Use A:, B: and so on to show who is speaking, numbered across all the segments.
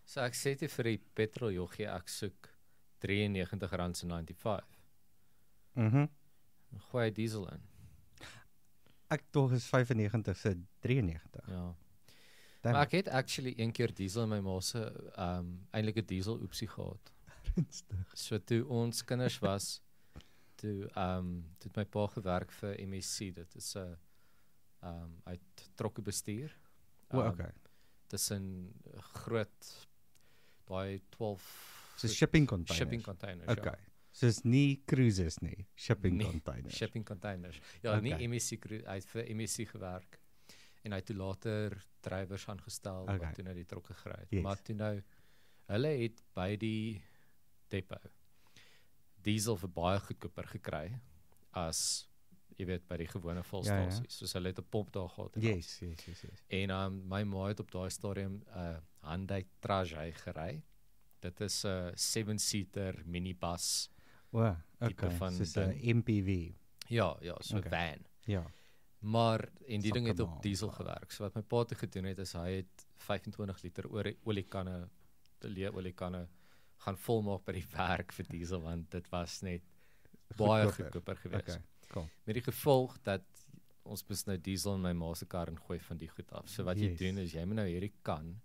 A: So ek sê dit vir die petroljoggie, ek soek R93.95. Gooi diesel in.
B: Ek dog is 95 se 93.
A: Ja.
B: Damn.
A: Maar ek het actually een keer diesel in my ma se eintlik 'n diesel oepsie gehad. So toe ons kinders was, toe het my pa gewerk vir MSC. Dit is 'n uit trokke bestuur.
B: Okay.
A: Tussen groot daai 12
B: So shipping containers.
A: shipping containers.
B: Okay. So is nie cruises nie, shipping
A: Nee,
B: containers.
A: Shipping containers. Ja,
B: Okay.
A: nie MSC hy het vir MSC gewerk. En hy het toe later drywers aangestel wat toe nou die trokke gery het.
B: Yes.
A: Maar toe nou hulle het by die depot diesel vir baie goedkoper gekry as jy weet by die gewone volstasies. Soos hulle het 'n pomp daar gehad.
B: Yes.
A: En my ma het op daai stadium 'n Hyundai Trajet gery. Dit is 'n 7-seater minibus.
B: Wow,
A: Tipe
B: okay.
A: van
B: Soos 'n
A: ding.
B: MPV.
A: Ja, so 'n
B: Okay.
A: van.
B: Ja.
A: Maar en die ding het
B: Sakkemaal.
A: op diesel gewerk. So wat my pa toe gedoen het is hy het 25 liter oliekanne, leë oliekanne gaan volmaak by die werk vir diesel want dit was net baie goedkoper geweest.
B: Okay, cool.
A: Met die gevolg dat ons moes nou diesel in my ma se kar ingooi van die goed af. So wat jy doen is jy moet nou hierdie kan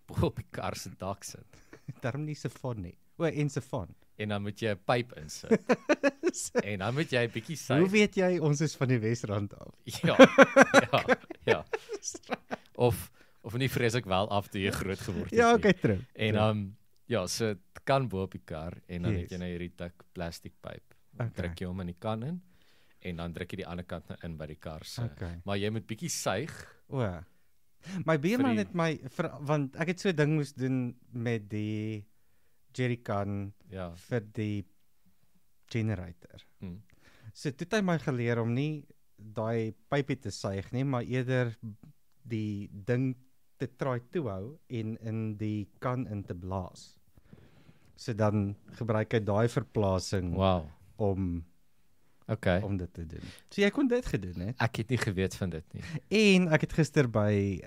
A: bo op die kar se dak sit.
B: Daarom nie sifon nie. En sifon.
A: En dan moet jy 'n pyp insit. En dan moet jy 'n bietjie suig.
B: Hoe weet jy ons is van die Wesrand af?
A: Ja. Of nie vreeslik wel af toe jy groot geword het.
B: Ja, okay, true.
A: En so dit kan bo op die kar en dan het
B: Yes.
A: jy nou hierdie dik plastiekpyp.
B: Okay.
A: Druk jy hom in die kan in en dan druk jy die ander kant nou in by die kar se.
B: Okay.
A: Maar jy moet bietjie suig.
B: O. My buurman
A: die-
B: het my want ek het so 'n ding moes doen met die jerrycan
A: Ja.
B: vir die generator.
A: Hm.
B: So toe het hy my geleer om nie daai pypie te suig nie, maar eerder die ding te try toehou en in die kan in te blaas. So dan gebruik hy daai verplasing
A: Wow.
B: om
A: Okay.
B: dit te doen. So jy kon dit gedoen het.
A: Ek het nie geweet van dit nie.
B: En ek het gister by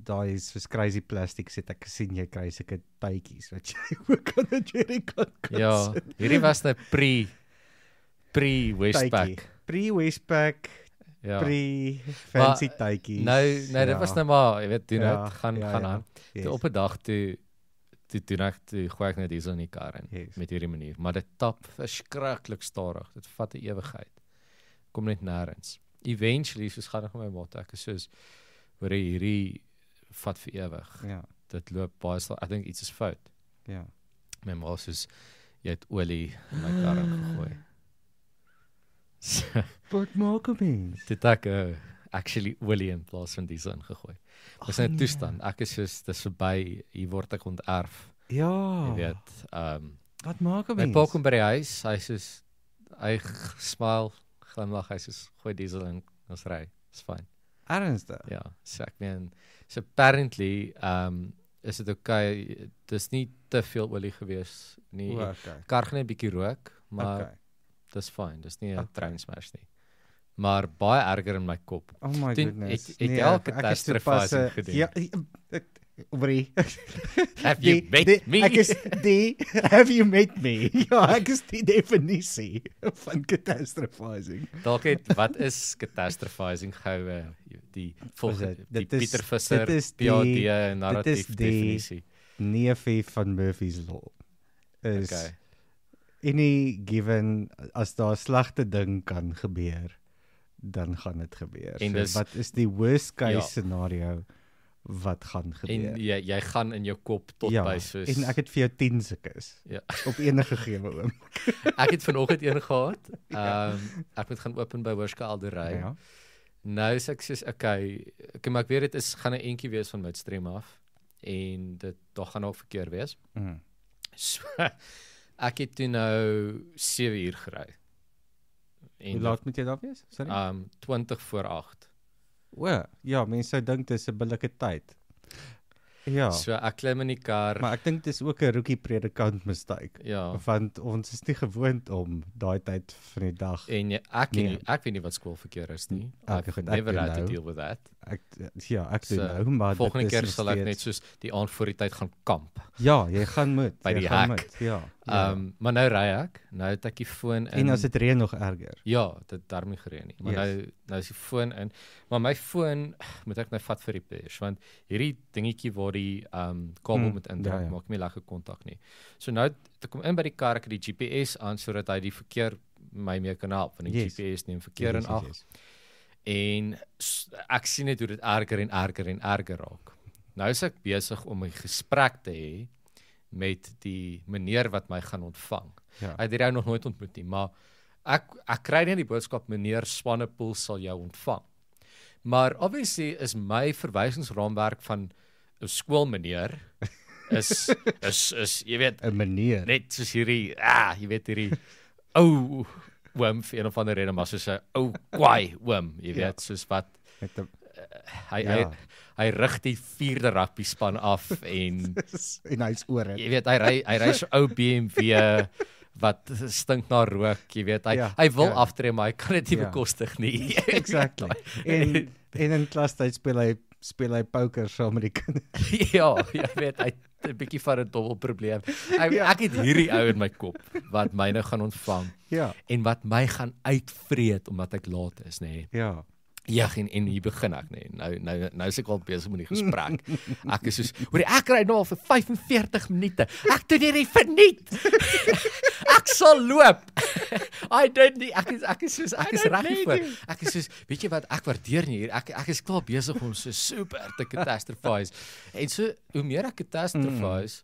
B: daai soos crazy plastics het ek gesien jy kry sulke tuitjies wat jy ook aan 'n jerrycan kan
A: Ja,
B: sit.
A: hierdie was nou pre-Westpack.
B: Tuitjie. Pre-Westpack,
A: Ja.
B: pre-fancy tuitjies.
A: Nou dit was nou maar, jy weet, doen
B: Ja,
A: dit gaan
B: ja.
A: aan.
B: Yes.
A: Toe op 'n dag toe gooi ek net diesel in die kar in
B: Yes.
A: met hierdie manier, maar dit tap verskriklik stadig. Dit vat 'n ewigheid. Kom net nêrens. Eventually soos gaan ek met my maat, ek is soos hoor hierdie vat vir ewig.
B: Ja,
A: Dit loop baie stadig. Ek dink iets is fout.
B: ja.
A: My ma soos jy het olie in my kar ingegooi. So,
B: Wat maak 'n mens?
A: dit ek actually olie in plaas van diesel ingegooi. Dis nou 'n toestand. Ek is soos dis verby, hier word ek onterf.
B: Ja.
A: Jy weet,
B: Wat maak 'n
A: my
B: mens?
A: pa kom by die huis, hy smile, glimlag, hy soos gooi diesel in, ons ry. Dis fyn.
B: Ernstig?
A: Ja, so ek meen, so apparently is dit okay. Dis nie te veel olie gewees nie.
B: Okay.
A: Kar gaan net 'n bietjie rook, maar
B: Okay.
A: dis fyn. Dis nie 'n
B: Okay.
A: train smash nie. Maar baie erger in my kop.
B: Oh my
A: Toen-
B: goodness.
A: het jy al catastrophizing gedoen?
B: Ja, Orie.
A: Have you met me?
B: Ek is die have you met me? Ja, ek is die definisie van catastrophizing.
A: Dalk het wat is catastrophizing gou die volgende die
B: Dit is-
A: Pieter Visser
B: dit is die-
A: PhD narratief
B: dit is die-
A: definisie.
B: Neefie van Murphy's Law is
A: Okay.
B: any given as daar 'n slegte ding kan gebeur, dan gaan dit gebeur.
A: En dis-
B: so wat is die worst case
A: Ja.
B: scenario wat gaan gebeur?
A: En jy gaan in jou kop tot by soos
B: en ek het vir jou 10 sulkes
A: Ja.
B: op enige gegewe oom.
A: Ek het vanoggend een gehad. Ek moet gaan open by Hoërskool Aldery.
B: Ja.
A: Nou is ek soos okay, maar ek weet dit is gaan 'n entjie wees van Midstream af en dit daar gaan ook verkeer wees.
B: Mm.
A: So ek het toe nou 7 uur gery.
B: Hoe laat moet jy daar wees? Sorry.
A: 20 voor 8.
B: O, ja, mense sou dink dis 'n billike tyd. Ja.
A: So ek klim in die kar.
B: Maar ek dink dis ook 'n rookie predikant mistake.
A: Ja.
B: Want ons is nie gewoond om daai tyd van die dag.
A: En ek weet nie wat skoolverkeer is nie. I've never had to deal with that.
B: Ek doen nou, maar
A: volgende keer sal ek net soos die aand voor die tyd gaan kamp.
B: Ja, jy gaan moet.
A: By die hek.
B: Ja.
A: Maar nou ry ek. Nou het ek die foon in.
B: En as dit reën nog erger.
A: Ja, dit daarom nie gereën nie. Maar nou is die foon in. Maar my foon moet ek nou vat vir repairs want hierdie dingetjie waar die kabel moet indruk maak nie lekker kontak nie. So nou ek kom in by die kar, ek het die GPS aan sodat hy die verkeer my mee kan help want die GPS neem verkeer in ag. En ek sien net hoe dit erger en erger raak. Nou is ek besig om 'n gesprek te hê met die meneer wat my gaan ontvang.
B: Ja.
A: Hy het hy nog nooit ontmoet nie, maar ek kry net die boodskap meneer Swanepoel sal jou ontvang. Maar obviously is my verwysingsraamwerk van 'n skoolmeneer is jy weet
B: 'n meneer
A: net soos hierdie jy weet hierdie ou oom vir een of ander rede maar soos 'n ou kwaai oom, jy weet, soos wat hy rig die 4de rugby span af en
B: hy's oor dit.
A: Jy weet hy ry so ou BMW wat stink na rook, jy weet, hy wil aftree maar hy kan dit nie bekostig nie.
B: Exactly. En in klastyd speel hy poker saam met die kinders.
A: Ja, jy weet, hy het 'n bietjie van 'n dobbel probleem. Ek het hierdie ou in my kop wat my nou gaan ontvang.
B: Ja.
A: En wat my gaan uitvreet omdat ek laat is, nê.
B: Ja.
A: Ja, en hier begin ek nê. Nou is ek al besig met die gesprek. Ek is soos, hoor ek ry nou al vir 45 minute. Ek doen hierdie verniet. Ek sal loop. I don't nie. Ek is reg voor. Ek is soos, weet jy wat, ek waardeer nie hier. Ek is klaar besig om so super te catastrophize. En so hoe meer ek catastrophize,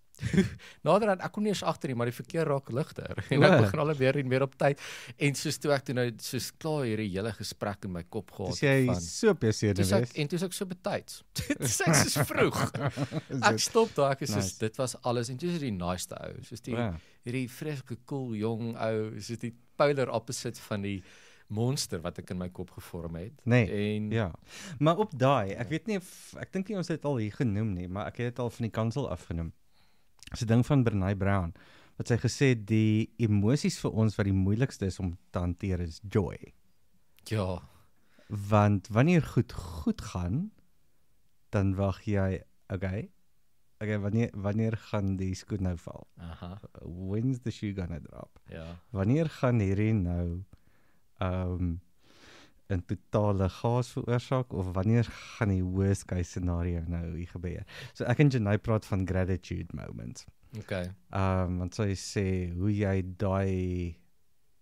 A: naderhand ek kom nie eens agter nie, maar die verkeer raak ligter. En ek begin al meer op tyd. En soos toe ek toe nou soos klaar hierdie hele gesprek in my kop gehad
B: het. Dis jy so beseer gewees.
A: En toe ek so betyds. Dis ek soos vroeg. Ek stop daar, ek is soos dit was alles en toe is die nice ou, soos die hierdie vreeslike cool jong ou, soos die polar opposite van die monster wat ek in my kop gevorm het.
B: En ja. Maar op daai, ek weet nie of ek dink nie ons het al hier genoem nie, maar ek het dit al van die kansel afgenoem. Dis 'n ding van Brené Brown wat sy gesê het die emosies vir ons wat die moeilikste is om te hanteer is joy.
A: Ja.
B: Want wanneer goed gaan, dan wag jy, okay, wanneer gaan die skoen nou val?
A: Aha.
B: When's the shoe gonna drop?
A: Ja.
B: Wanneer gaan hierdie nou 'n totale chaos veroorsaak of wanneer gaan die worst case scenario nou hier gebeur? So ek en Janay praat van gratitude moments.
A: Okay.
B: Want sy sê hoe jy daai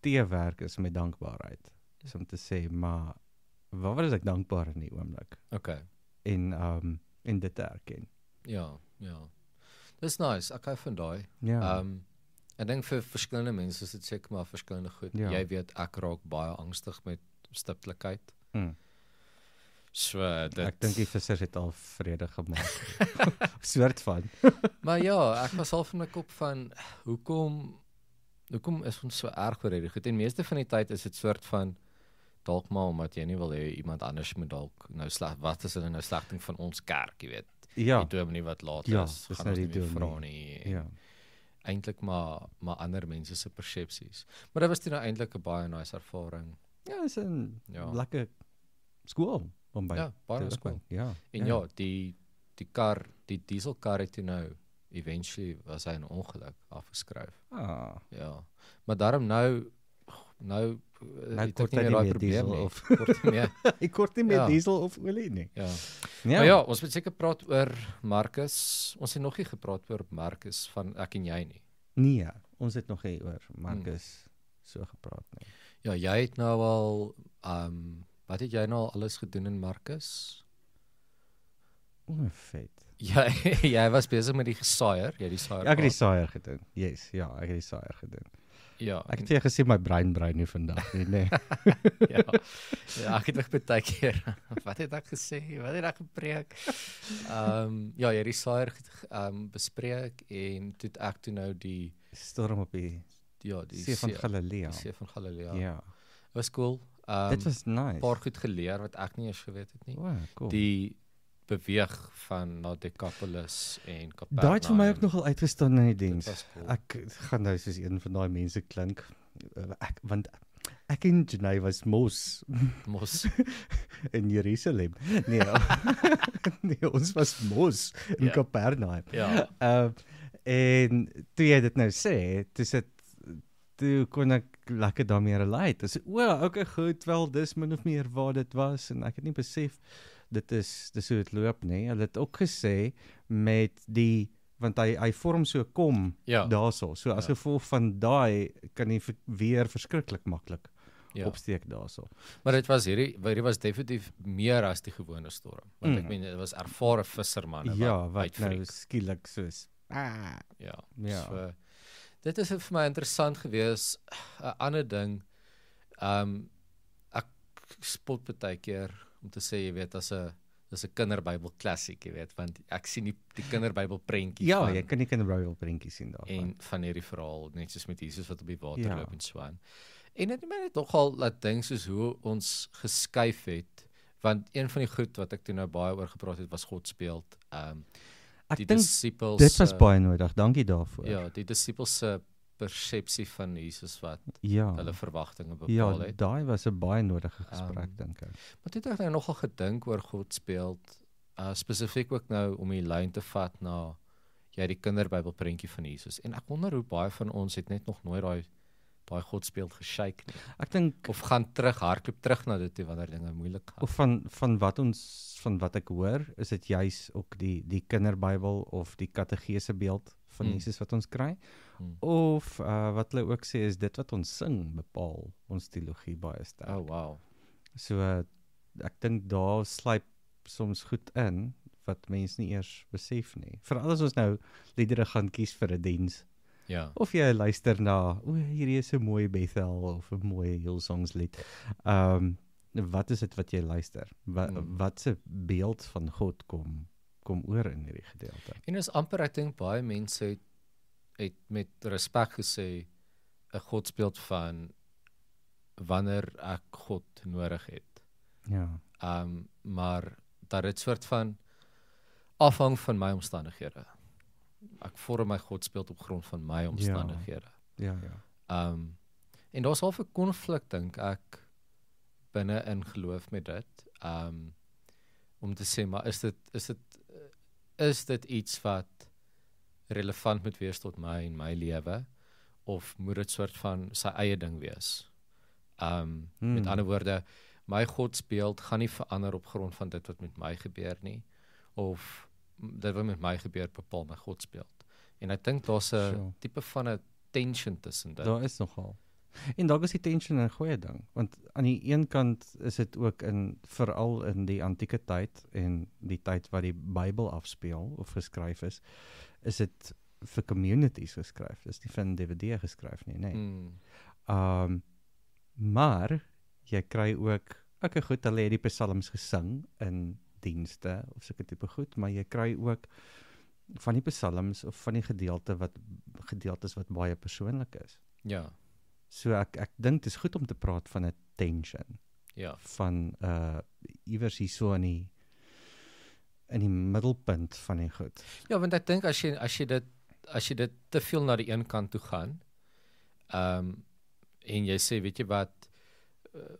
B: teewerk is met dankbaarheid. Dis om te sê, maar waar is ek dankbaar in die oomblik?
A: Okay.
B: En dit te erken.
A: Ja. Dis nice. Ek hou van daai.
B: Ja.
A: Ek dink vir verskillende mense is dit seker maar verskillende goed.
B: Ja.
A: Jy weet ek raak baie angstig met stiptelikheid. So dit
B: Ek dink die vissers het al vrede gemaak. Soort van.
A: Maar ja, ek was half in my kop van hoekom is ons so erg oor hierdie goed? En meeste van die tyd is dit soort van dalk maar omdat jy nie wil hê iemand anders moet dalk nou sleg. Wat is hulle nou slegting van ons kerk, jy weet?
B: Ja.
A: Die dominee wat laat is, gaan ons nie meer vra nie.
B: Ja.
A: Eintlik maar ander mense se persepsies. Maar dit was toe nou eintlik 'n baie nice ervaring.
B: Ja, is 'n lekker skool om by.
A: Ja, baie skool.
B: Ja.
A: En die dieselkar het toe nou eventually was hy 'n ongeluk afgeskryf. Ja. Maar daarom nou
B: kort nie meer diesel of
A: kort nie meer.
B: Ek kort nie meer diesel of olie nie.
A: Ja. Maar ja, ons moet seker praat oor Marcus. Ons het nog nie gepraat oor Marcus van ek en jy nie.
B: Nee, ons het nog nie oor Marcus so gepraat nie.
A: Ja, jy het nou al wat het jy nou al alles gedoen in Marcus?
B: Vet.
A: Ja, jy was besig met die saaier, jy die saaier.
B: Ek het die saaier gedoen. Yes, ja, ek het die saaier gedoen.
A: Ja.
B: Ek het vir jou gesê my brein nie vandag nie, nee.
A: Ja, ek het nog baie keer. Wat het ek gesê? Wat het ek gepreek? Ja, jy het die saaier bespreek en toe ek toe nou die
B: storm op die See van Galilea.
A: Die See van Galilea.
B: Ja.
A: Was cool.
B: Dit was nice.
A: 'n paar goed geleer wat ek nie eens geweet het nie.
B: Wow, cool.
A: Die beweeg van na Decapolis en Capernaum.
B: Daai het vir my ook nogal uitgestaan in die diens.
A: Dit was cool.
B: Ek gaan nou soos een van daai mense klink. Want ek en Jenay was mos in Jerusalem. Nee, nee, ons was mos in
A: Ja.
B: Capernaum.
A: Ja.
B: En toe jy dit nou sê, toe kon ek lekker daarmee relate. Ek sê, okay, goed, wel, dis min of meer waar dit was, en ek het nie besef, dis hoe het loop, nie. Hulle het ook gesê, met want hy vorm so kom,
A: Ja.
B: daarso. So as gevolg van daai, kan hy weer verskriklik maklik
A: Ja.
B: opsteek daarso.
A: Maar hierdie was definitief meer as die gewone storm. Want ek meen, dit was ervare vissermanne
B: Ja, wat
A: uitvreek.
B: nou skielik soos,
A: Ja.
B: Ja.
A: So, dit is vir my interessant gewees. 'n Ander ding, ek spot baie keer om te sê, jy weet, dis 'n kinderbybel klassiek, jy weet, want ek sien die kinderbybel prentjie
B: Ja,
A: van
B: jy kan nie kinderbybel prentjies sien daarvan.
A: en van hierdie verhaal, net soos met Jesus wat op die water
B: Ja.
A: loop en so aan. En dit het my net nogal laat dink soos hoe ons geskuif het, want een van die goed wat ek toe nou baie oor gepraat het was God speel.
B: Ek
A: Die
B: dink
A: disippels
B: dit was baie nodig, dankie daarvoor.
A: ja, die disippels se persepsie van Jesus wat
B: Ja.
A: hulle verwagtinge
B: Ja,
A: bepaal het.
B: daai was 'n baie nodige gesprek, dink ek.
A: Maar toe het ek nou nogal gedink oor God speel, spesifiek ook nou om die lyn te vat na die kinderbybel prentjie van Jesus. En ek wonder hoe baie van ons het net nog nooit daai God speel geshake nie.
B: Ek dink
A: Of gaan hardloop terug na dit toe wanneer dinge moeilik gaan.
B: of van wat ek hoor, is dit juis ook die kinderbybel of die kategese beeld van Jesus wat ons kry. Of wat hulle ook sê is dit wat ons sing bepaal ons teologie baie sterk.
A: Oh wow.
B: So ek dink daar sluip soms goed in wat mense nie eers besef nie. Veral as ons nou liedere gaan kies vir 'n diens.
A: Ja.
B: Of jy luister na, hierdie is 'n mooi Bethel of 'n mooi Hillsongs lied. Wat is dit wat jy luister? Wat se beeld van God kom oor in hierdie gedeelte?
A: En is amper, ek dink baie mense het met respek gesê 'n godsbeeld van wanneer ek God nodig het.
B: Ja.
A: Maar dat dit soort van afhang van my omstandighede. Ek vorm my godsbeeld op grond van my omstandighede.
B: Ja.
A: En daar's half 'n konflik, dink ek, binne in geloof met dit. Om te sê, maar is dit iets wat relevant moet wees tot my en my lewe, of moet dit soort van sy eie ding wees? Met ander woorde, my godsbeeld gaan nie verander op grond van dit wat met my gebeur nie, of dit wat met my gebeur bepaal my godsbeeld. En ek dink daar's 'n tipe van 'n tension tussen dit.
B: Daar is nogal. En dalk is die tension 'n goeie ding, want aan die een kant is dit ook veral in die antieke tyd en die tyd wat die Bybel afspeel of geskryf is dit vir communities geskryf. Dis nie vir 'n DVD geskryf nie, nee. Maar jy kry ook, okay goed, hulle het die psalms gesing in dienste of sulke tipe goed, maar jy kry ook van die psalms of van die gedeeltes wat baie persoonlik is.
A: Ja.
B: So ek dink dit is goed om te praat van 'n tension.
A: Ja.
B: Van iewers hier so in die middelpunt van die goed.
A: Ja, want ek dink as jy dit te veel na die een kant toe gaan, en jy sê, weet jy wat,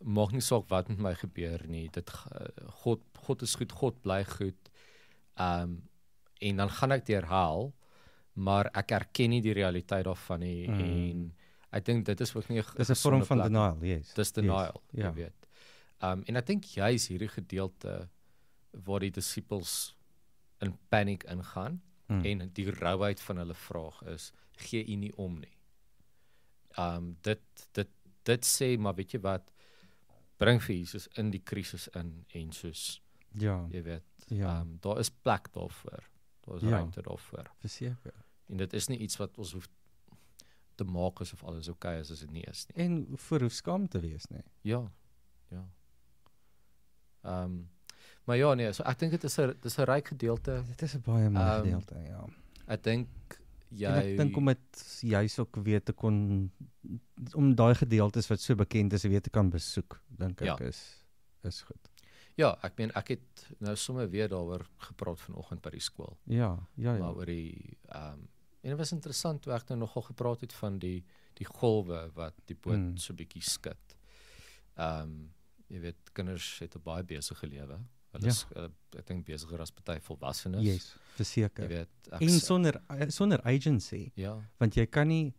A: maak nie saak wat met my gebeur nie, God is goed, God bly goed, en dan gaan ek dit herhaal, maar ek erken nie die realiteit daarvan nie, en ek dink dit is ook nie 'n
B: dis 'n vorm van denial, yes.
A: Dis denial,
B: yes.
A: jy weet. En ek dink juis hierdie gedeelte waar die disippels in paniek ingaan, en die rouheid van hulle vraag is, gee u nie om nie. Dit sê, maar weet jy wat, bring vir Jesus in die krisis in, en soos, jy weet, daar is plek daarvoor, daar is ruimte daarvoor.
B: Verseker.
A: En dit is nie iets wat ons hoef te maak asof alles okay is as dit nie is nie.
B: En voor hoef skaam te wees, nee.
A: Ja. Maar ja, nee, so ek dink dit is 'n ryk gedeelte.
B: Dit is 'n baie mooi gedeelte, ja.
A: Ek dink
B: ek dink om dit juis ook weer te kon, om daai gedeeltes wat so bekend is, weer te kan besoek, dink ek is goed.
A: Ja, ek meen ek het nou sommer weer daaroor gepraat vanoggend by die skool.
B: Ja.
A: Maar oor die en dit was interessant toe ek nou nogal gepraat het van die golwe wat die boot so bietjie skud. Jy weet kinders het 'n baie besige lewe. Hulle is ek dink besiger as party volwassenes.
B: Yes, verseker.
A: Jy weet
B: En sonder agency.
A: Ja.
B: Want ek kan nie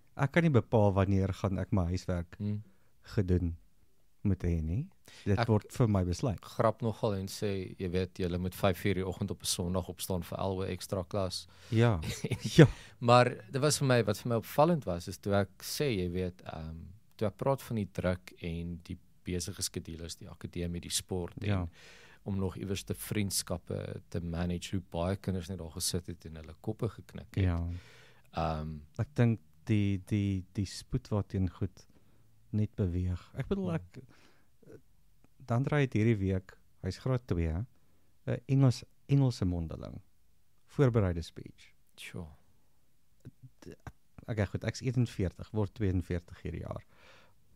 B: bepaal wanneer gaan ek my huiswerk gedoen moet hê nie. Dit word vir my besluit.
A: Grap nogal en sê, jy weet, jy moet 5:00 die oggend op 'n Sondag opstaan vir 11 ekstra klas.
B: Ja.
A: Maar dit was vir my wat vir my opvallend was is toe ek sê, jy weet, toe ek praat van die druk en die besige skedules, die akademie, die sport en om nog iewers te vriendskappe te manage, hoe baie kinders net daar gesit het en hulle koppe geknik het.
B: Ja. Ek dink die spoed waarteen goed net beweeg. Ek bedoel dan draai het hierdie week, hy's graad 2, 'n Engelse mondeling. Voorbereide speech.
A: Sure.
B: Okay, goed, ek's 41, word 42 hierdie jaar.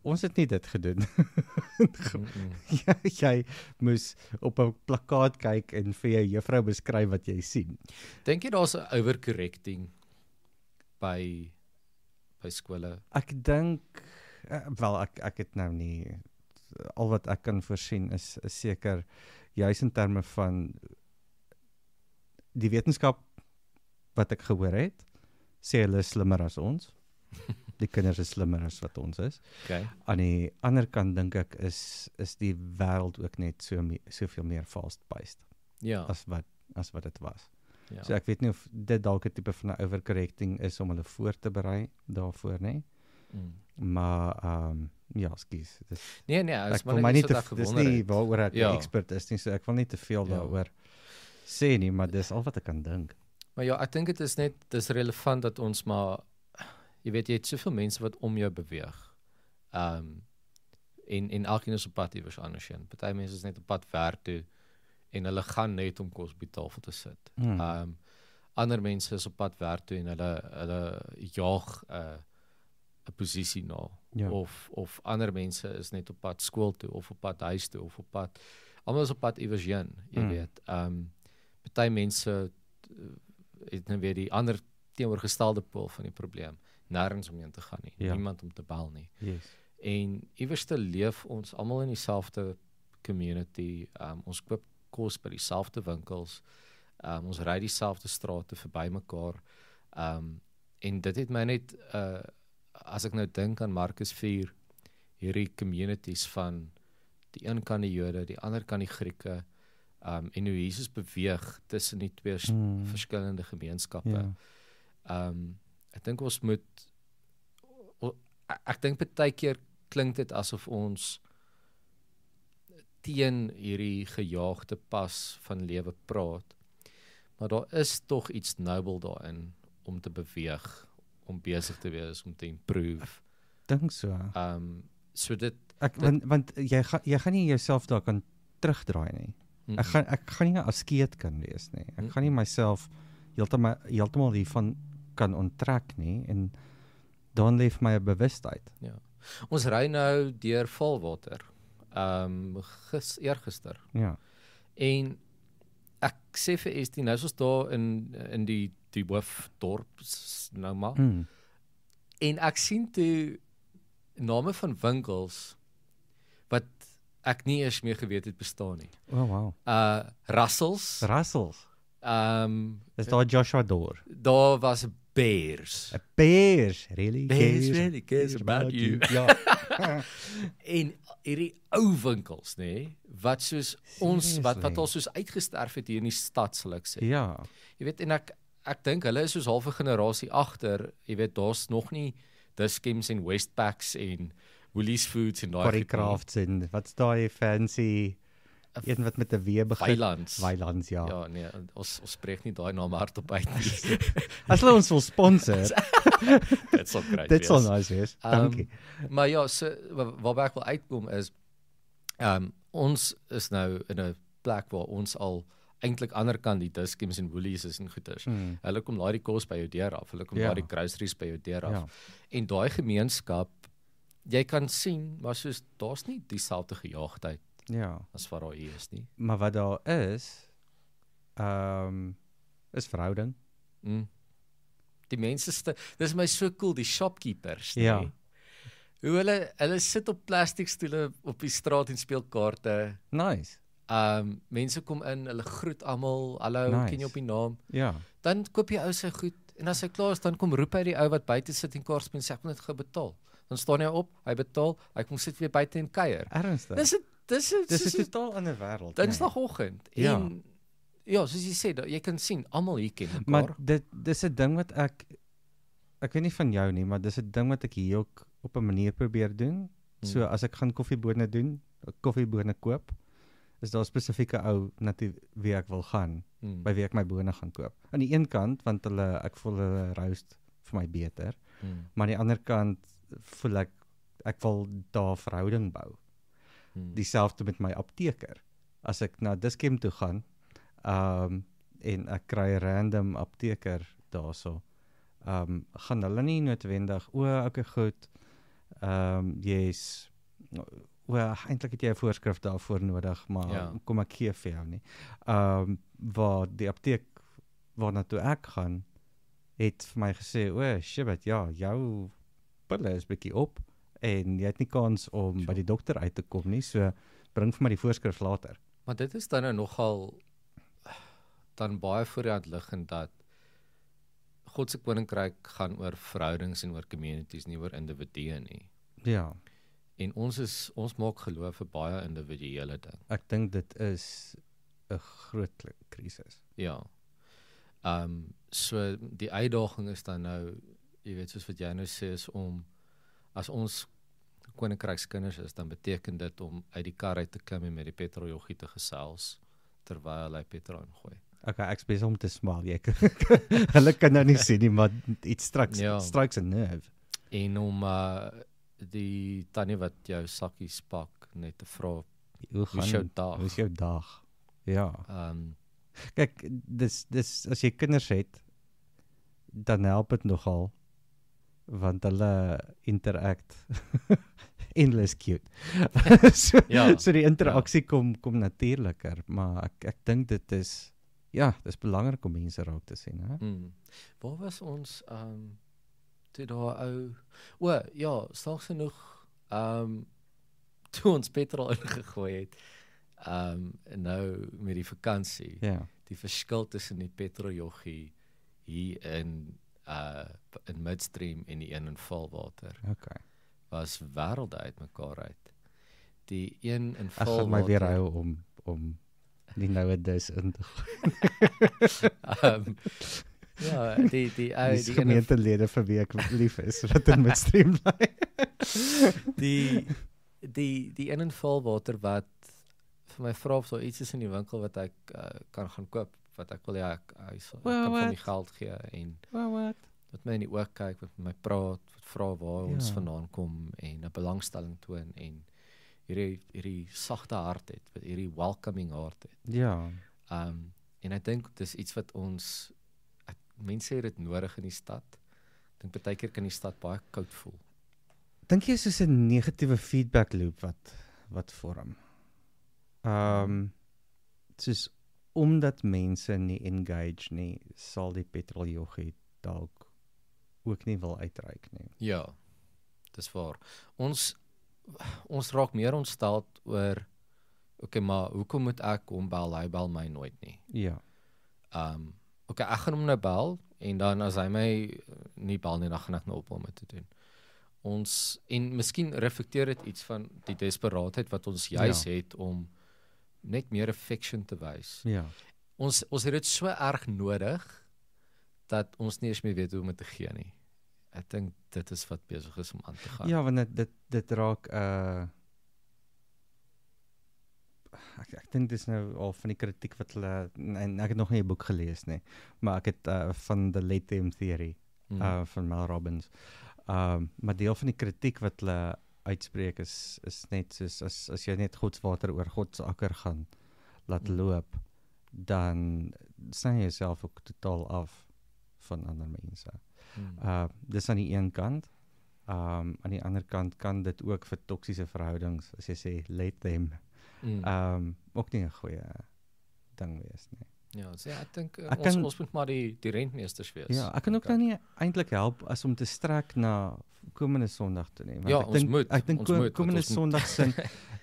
B: Ons het nie dit gedoen. Jy moes op 'n plakkaat kyk en vir jou juffrou beskryf wat jy sien.
A: Dink jy daar's 'n overcorrecting by skole?
B: Ek dink ek het nou nie al wat ek kan voorsien is seker juis in terme van die wetenskap wat ek gehoor het, sê hulle is slimmer as ons. Die kinders is slimmer as wat ons is.
A: Okay.
B: Aan die ander kant dink ek is die wêreld ook net soveel meer fast-paced.
A: Ja.
B: As wat dit was.
A: Ja.
B: So ek weet nie of dit dalk 'n tipe van 'n overcorrecting is om hulle voor te berei daarvoor nie. Maar ja, skus.
A: Nee,
B: ek wil my nie dis nie waaroor ek 'n expert is nie, so ek wil nie te veel daaroor sê nie, maar dis al wat ek kan dink.
A: Maar ja, ek dink dit is relevant dat ons maar jy weet jy het soveel mense wat om jou beweeg. En elkeen is op pad iewers anders heen. Party mense is net op pad werk toe en hulle gaan net om kos op die tafel te sit. Ander mense is op pad werk toe en hulle jaag 'n posisie na. Of ander mense is net op pad skool toe of op pad huis toe of op pad almal is op pad iewers heen, jy weet. Party mense het nou weer die ander teenoorgestelde pool van die probleem. Nêrens om heen te gaan nie. Niemand om te bel nie.
B: Yes.
A: En iewers te leef ons almal in dieselfde community. Ons koop kos by dieselfde winkels. Ons ry dieselfde strate verby mekaar. En dit het my net as ek nou dink aan Markus 4, hierdie communities van die een kant die Jode, die ander kant die Grieke, en hoe Jesus beweeg tussen die twee verskillende gemeenskappe. Ek dink ons moet ek dink baie keer klink dit asof ons teen hierdie gejaagde pas van lewe praat, maar daar is tog iets noble daarin om te beweeg, om besig te wees, om te improve.
B: Ek dink so.
A: So dit
B: want jy gaan nie jouself daar kan terugdraai nie. Ek gaan nie 'n askeet kan wees nie. Ek gaan nie myself heeltemal hiervan kan onttrek nie en dan leef my 'n bewustheid.
A: Ja. Ons ry nou deur Valwater. Eergister.
B: Ja.
A: En ek sê vir Estie, nou is ons daar in die hoofdorp nou maar. En ek sien toe name van winkels wat ek nie eers meer geweet het bestaan nie.
B: Oh wow.
A: Russells.
B: Is daar Joshua Door?
A: Daar was Bears.
B: Bears really
A: cares about you.
B: Ja.
A: En hierdie ou winkels, nê, wat soos ons wat al soos uitgesterf het hier in die stad, sal ek sê.
B: Ja.
A: Jy weet, en ek dink hulle is soos half 'n generasie agter. Jy weet, daar's nog nie Diskims en Westpacks en Woolies Foods en daai
B: Corey Crafts en wat's daai fancy een wat met 'n W begin? Weilands, ja.
A: Ja, nee, ons spreek nie daai naam hardop uit nie.
B: As hulle ons wil sponsor.
A: Dit sal great wees.
B: Dit sal nice wees. Dankie.
A: Maar ja, so waarby ek wil uitkom is ons is nou in 'n plek waar ons al eintlik ander kant die Diskims en Woolies is en goeders. Hulle kom laai die kos by jou deur af. Hulle kom laai die groceries by jou deur af. En daai gemeenskap, jy kan sien, maar soos daar's nie dieselfde gejaagdheid
B: Ja.
A: as wat daar is nie.
B: Maar wat daar is verhouding.
A: Die mense, dis my so cool, die shopkeepers,
B: Ja.
A: nee. Hoe hulle sit op plastiek stoele op die straat en speel kaarte.
B: Nice.
A: Mense kom in, hulle groet almal, hallo,
B: Nice.
A: ken jy op die naam?
B: Ja.
A: Dan koop jy ou sy goed en as hy klaar is, dan kom roep hy die ou wat buite sit en kaart speel en sê ek moet dit gebetaal. Dan staan hy op, hy betaal, hy kom sit weer buite en kuier.
B: Ernstig.
A: Dis
B: 'n totaal ander wêreld.
A: Dinsdagoggend.
B: Ja.
A: En ja, soos jy sê, jy kan sien almal hier ken mekaar.
B: Maar dis 'n ding wat ek weet nie van jou nie, maar dis 'n ding wat ek hier ook op 'n manier probeer doen. So as ek gaan koffiebone koop, is daar 'n spesifieke ou na wie ek wil gaan, by wie ek my bone gaan koop. Aan die een kant want ek voel hulle roast vir my beter, maar aan die ander kant voel ek wil daar verhouding bou. Dieselfde met my apteker. As ek na Dis-Chem toe gaan, en ek kry 'n random apteker daarso, gaan hulle nie noodwendig, okay goed, eintlik het jy 'n voorskrif daarvoor nodig, maar kom ek gee vir jou nie. Waar die apteek waarna toe ek gaan, het vir my gesê, shit, ja, jou pille is bietjie op, en jy het nie kans om by die dokter uit te kom nie, so bring vir my die voorskrif later.
A: Maar dit is dan nogal dan baie voor die hand liggend dat God se koninkryk gaan oor verhoudings en oor communities, nie oor individue nie.
B: Ja.
A: En ons maak geloof 'n baie individuele ding.
B: Ek dink dit is 'n groot krisis.
A: Ja. So die uitdaging is dan nou, jy weet, soos wat jy nou sê, is om as ons koninkrykskinders is, dan beteken dit om uit die kar uit te klim en met die petroljoggie te gesels terwyl hy petrol ingooi.
B: Okay, ek is besig om te smaal. Hulle kan nou nie sien nie, maar iets strikes a nerve.
A: En om die tannie wat jou sakkies pak net te vra, hoe is jou dag?
B: Ja. Kyk, dis as jy kinders het, dan help dit nogal, want hulle interact endless cute. So die interaksie kom natuurliker, maar ek dink dit is belangrik om mense raak te sien, hè?
A: Waar was ons toe daar snaaks genoeg toe ons petrol ingegooi het, nou met die vakansie, die verskil tussen die petroljoggie hier in midstream en die een in valwater, was wêrelde uit mekaar uit. Die een in valwater,
B: ek gaan my weer hou om die noue dis in te gooi.
A: Die
B: gemeentelede vir wie ek lief is, wat in midstream bly.
A: Die een in valwater wat vir my vra of daar iets is in die winkel wat ek kan gaan koop, wat ek wil ek kan van die geld gee en wat my in die oog kyk, wat met my praat, wat vra waar ons vandaan kom en 'n belangstelling toon en hierdie sagte hart het, hierdie welcoming hart het.
B: Ja.
A: En ek dink dis iets wat mense het dit nodig in die stad. Ek dink baie keer kan die stad baie koud voel.
B: Dink jy soos 'n negatiewe feedback loop wat vorm? Soos omdat mense nie engage nie, sal die petroljoggie dalk ook nie wil uitreik nie.
A: Ja, dis waar. Ons raak meer ontstel oor, maar hoekom moet ek hom bel? Hy bel my nooit nie.
B: Ja.
A: Ek gaan hom nou bel, en dan as hy my nie bel nie, dan gaan ek nou op hom te doen. En miskien reflekteer dit iets van die desperaatheid wat ons juis het om net meer affection te wys.
B: Ja.
A: Ons het dit so erg nodig dat ons nie eens meer weet hoe om te gee nie. Ek dink dit is wat besig is om aan te gaan.
B: Ja, want dit raak ek dink dis nou al van die kritiek wat hulle, en ek het nog nie 'n boek gelees nie, maar ek het van the late them theory van Mel Robbins. Maar deel van die kritiek wat hulle uitspreek is net soos as jy net godswater oor God se akker gaan laat loop, dan sny jy jouself ook totaal af van ander mense. Dis aan die een kant. Aan die ander kant kan dit ook vir toksiese verhoudings, as jy sê let them, ook nie 'n goeie ding wees nie.
A: Ja, so ek dink
B: Ek
A: ons moet maar die rentmeesters wees.
B: Ja, ek kan ook nou nie eintlik help as om te strek na komende Sondag toe nie. Want
A: Ja,
B: ek dink
A: ons moet,
B: komende
A: ons moet.
B: Sondag sin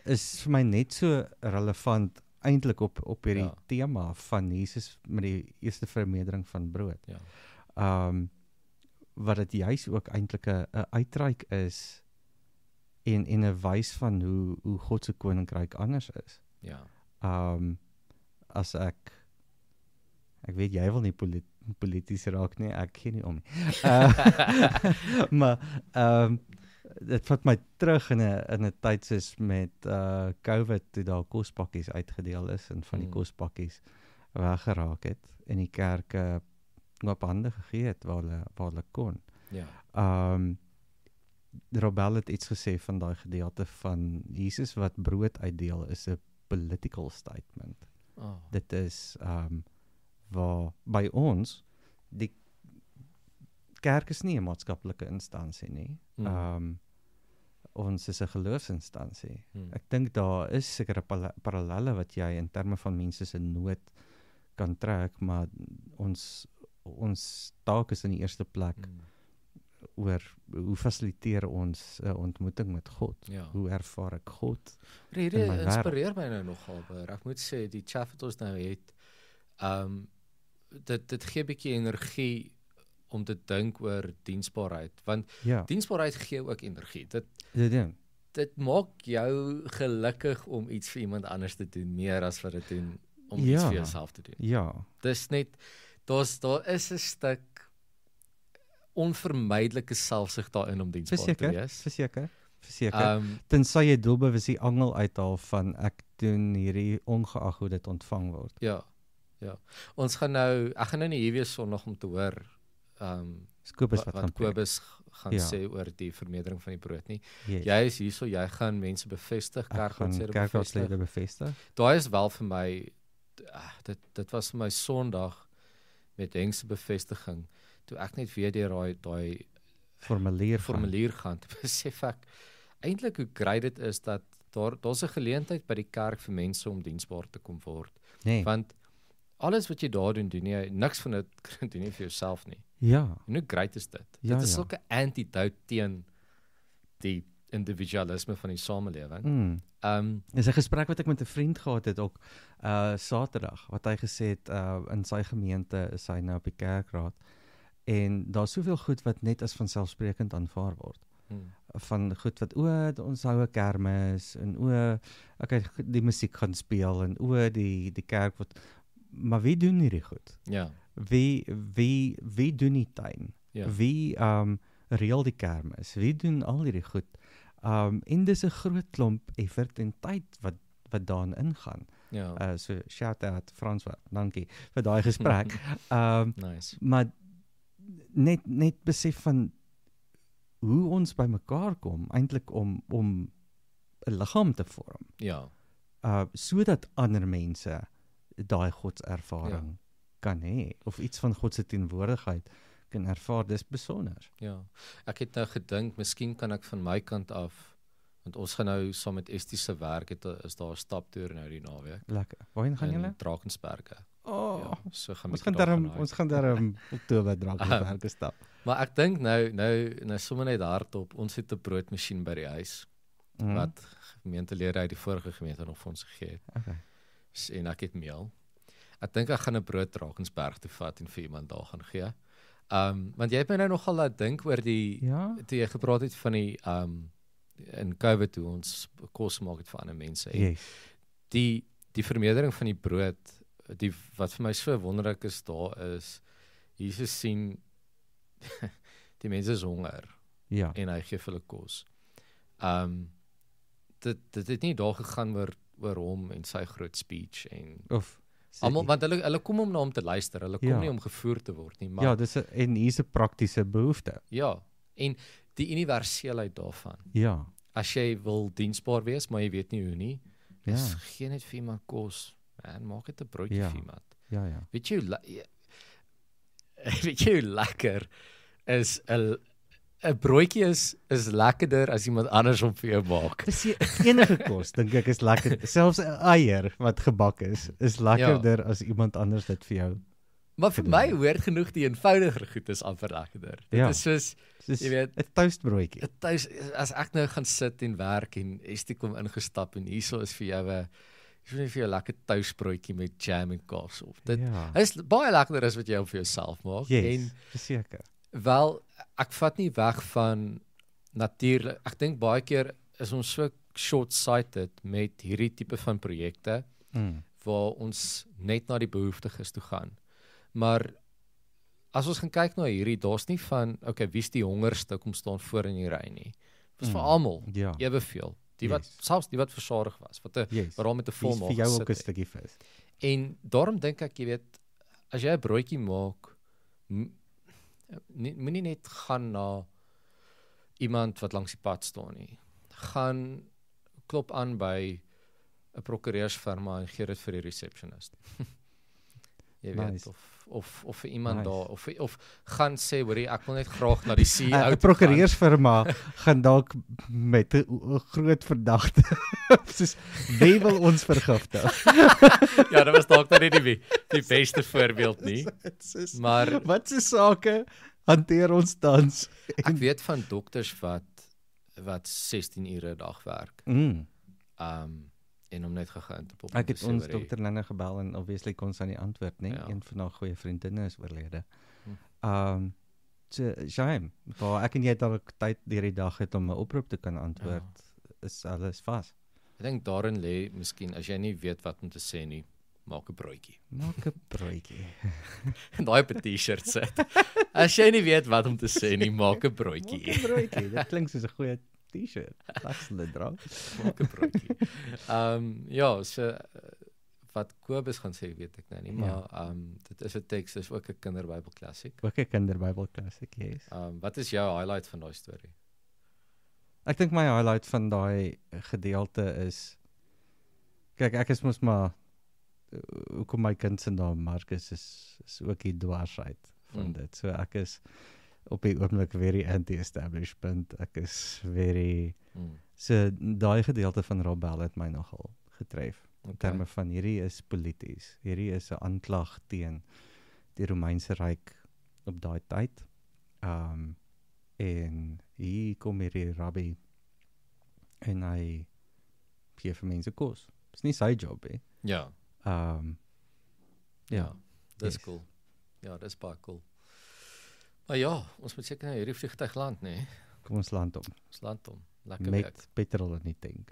B: is vir my net so relevant eintlik op hierdie
A: Ja.
B: tema van Jesus met die eerste vermeerdering van brood.
A: Ja.
B: Wat dit juis ook eintlik 'n uitreik is en 'n wys van hoe God se koninkryk anders is.
A: Ja.
B: As ek weet jy wil nie polities raak nie, ek gee nie om nie. Maar dit vat my terug in 'n tyd soos met COVID toe daar kospakkies uitgedeel is en van die kospakkies weggeraak het en die kerke op hande gegee het waar hulle kon.
A: Ja.
B: Robel het iets gesê van daai gedeelte van Jesus wat brood uitdeel is 'n political statement. Dit is waar by ons die kerk is nie 'n maatskaplike instansie nie. Ons is 'n geloofsinstansie. Ek dink daar is sekere parallelle wat jy in terme van mense se nood kan trek, maar ons taak is in die eerste plek oor hoe fasiliteer ons 'n ontmoeting met God?
A: Ja.
B: Hoe ervaar ek God?
A: Dit inspireer my nou nogal, ek moet sê die chat wat ons nou het, dit gee 'n bietjie energie om te dink oor diensbaarheid, want diensbaarheid gee ook energie. Dit maak jou gelukkig om iets vir iemand anders te doen, meer as wat dit doen om iets vir jouself te doen.
B: Ja.
A: Dis net daar is 'n stuk onvermydelike selfsug daarin om diensbaar te wees.
B: Verseker. Tensy jy doelbewus die angel uithaal van ek doen hierdie ongeag hoe dit ontvang word.
A: Ja. Ek gaan nou nie hier wees Sondag om te hoor wat Kobus gaan sê oor die vermeerdering van die brood nie.
B: Yes.
A: Jy is hierso, jy gaan mense bevestig,
B: kerkraadslede bevestig.
A: Daai is wel vir my dit was vir my Sondag met Henk se bevestiging toe ek net weer deur daai formulier gaan te besef ek eintlik hoe great dit is dat daar's 'n geleentheid by die kerk vir mense om diensbaar te kom word.
B: Nee.
A: Want alles wat jy daar doen jy niks van dit doen nie vir jouself nie.
B: Ja.
A: En hoe great is dit? Dit is sulke antidote teen die individualisme van die samelewing.
B: Is 'n gesprek wat ek met 'n vriend gehad het ook Saterdag wat hy gesê het in sy gemeente is hy nou op die kerkraad en daar's soveel goed wat net as vanselfsprekend aanvaar word. Van goed wat ons hou 'n kermis en okay, die musiek gaan speel en die kerk word, maar wie doen hierdie goed?
A: Ja.
B: Wie doen die tuin?
A: Ja.
B: Wie reël die kermis? Wie doen al hierdie goed? En dis 'n groot klomp effort en tyd wat daarin ingaan.
A: Ja.
B: So shout out François, dankie vir daai gesprek.
A: Nice.
B: Maar net besef van hoe ons by mekaar kom eintlik om 'n liggaam te vorm.
A: Ja.
B: Sodat ander mense daai godservaring kan hê of iets van God se teenwoordigheid kan ervaar. Dis besonder.
A: Ja. Ek het nou gedink miskien kan ek van my kant af, want ons gaan nou saam met Estie se werk is daar 'n staptoer nou die naweek.
B: Lekker. Waarheen gaan julle?
A: Drakensberge.
B: Ja,
A: so gaan
B: ons gaan daar Oktober Drakensberge stap.
A: Maar ek dink nou sommer net hardop, ons het 'n broodmasjien by die huis wat gemeentelede uit die vorige gemeente nog vir ons gegee het.
B: Okay.
A: En ek het meel. Ek dink ek gaan 'n brood Drakensberg toe vat en vir iemand daar gaan gee. Want jy het my nou nogal laat dink oor toe jy gepraat het van die in COVID toe ons kos maak het vir ander mense en die vermeerdering van die brood, wat vir my so wonderlik is daar is Jesus sien die mense is honger en hy gee vir hulle kos. Dit het nie daar gegaan oor hom en sy groot speech en almal, want hulle kom om na hom te luister, hulle kom nie om gevoer te word nie, maar
B: ja, en hier's 'n praktiese behoefte.
A: Ja, en die universeelheid daarvan.
B: Ja.
A: As jy wil diensbaar wees, maar jy weet nie hoe nie, gee net vir iemand kos en maak dit 'n broodjie vir iemand.
B: Ja.
A: Weet jy hoe lekker is 'n broodjie is lekkerder as iemand anders hom vir jou maak.
B: Dis enige kos dink ek is lekker. Selfs 'n eier wat gebak is lekkerder as iemand anders dit vir jou.
A: Maar vir my hoort genoeg die eenvoudiger goed is amper lekkerder. Dit is soos jy weet
B: 'n toastbroodjie.
A: As ek nou gaan sit en werk en Estie kom ingestap en hierso is vir jou 'n lekker toastbroodjie met jam en kaas op. Dit is baie lekkerder as wat jy hom vir jouself maak.
B: Yes,
A: en
B: verseker.
A: Wel, ek vat nie weg van natuurlik. Ek dink baie keer is ons so short-sighted met hierdie tipe van projekte waar ons net na die behoeftiges toe gaan. Maar as ons gaan kyk na hierdie, daar's nie van okay, wie's die hongerste kom staan voor in die ry nie. Dit is vir almal eweveel. Die wat selfs die wat versadig was, wat daar met 'n vol maag
B: vir jou ook 'n stukkie vis.
A: En daarom dink ek, jy weet, as jy 'n broodjie maak, moenie net gaan na iemand wat langs die pad staan nie. Gaan klop aan by 'n prokureursfirma en gee dit vir die receptionist. Jy weet, of vir iemand daar, of gaan sê, hoorie, ek wil net graag na die CEO.
B: 'n prokureursfirma gaan dalk met 'n groot verdagte soos wie wil ons vergiftig.
A: Ja, dit was dalk nou nie die beste voorbeeld nie. Maar
B: wat se sake hanteer ons tans?
A: Ek weet van dokters wat 16 ure 'n dag werk. En om net gegaan te pop.
B: Ek het ons dokter Linne gebel en obviously kon sy nie antwoord nie. Een van haar goeie vriendinne is oorlede. Shame. Waar ek en jy dalk tyd deur die dag het om 'n oproep te kan antwoord, is alles vas.
A: Ek dink daarin lê miskien as jy nie weet wat om te sê nie, maak 'n broodjie.
B: Maak 'n broodjie.
A: En daai op 'n T-shirt sit. As jy nie weet wat om te sê nie, maak 'n broodjie.
B: Maak 'n broodjie. Dit klink soos 'n goeie T-shirt. Excellent, dra.
A: Maak 'n broodjie. Ja, so wat Kobus gaan sê, weet ek nou nie, maar dit is 'n teks, dis ook 'n kinderbybel klassiek.
B: Ook 'n kinderbybel klassiek, yes.
A: Wat is jou highlight van daai storie?
B: Ek dink my highlight van daai gedeelte is kyk, ek is mos maar hoekom my kind se naam Marcus is ook die dwarsheid van dit. So ek is op die oomblik very anti-establishment. Ek is very so daai gedeelte van Robel het my nogal getref. In terme van hierdie is polities. Hierdie is 'n aanklag teen die Romeinse ryk op daai tyd. En hier kom hierdie rabbi en hy gee vir mense kos. Dis nie sy job hè.
A: Ja.
B: Ja,
A: dis cool. Ja, dis baie cool. Maar ja, ons moet seker nou hierdie vliegtuig land, nê?
B: Kom ons land hom.
A: Lekker werk.
B: Met petrol in die tank.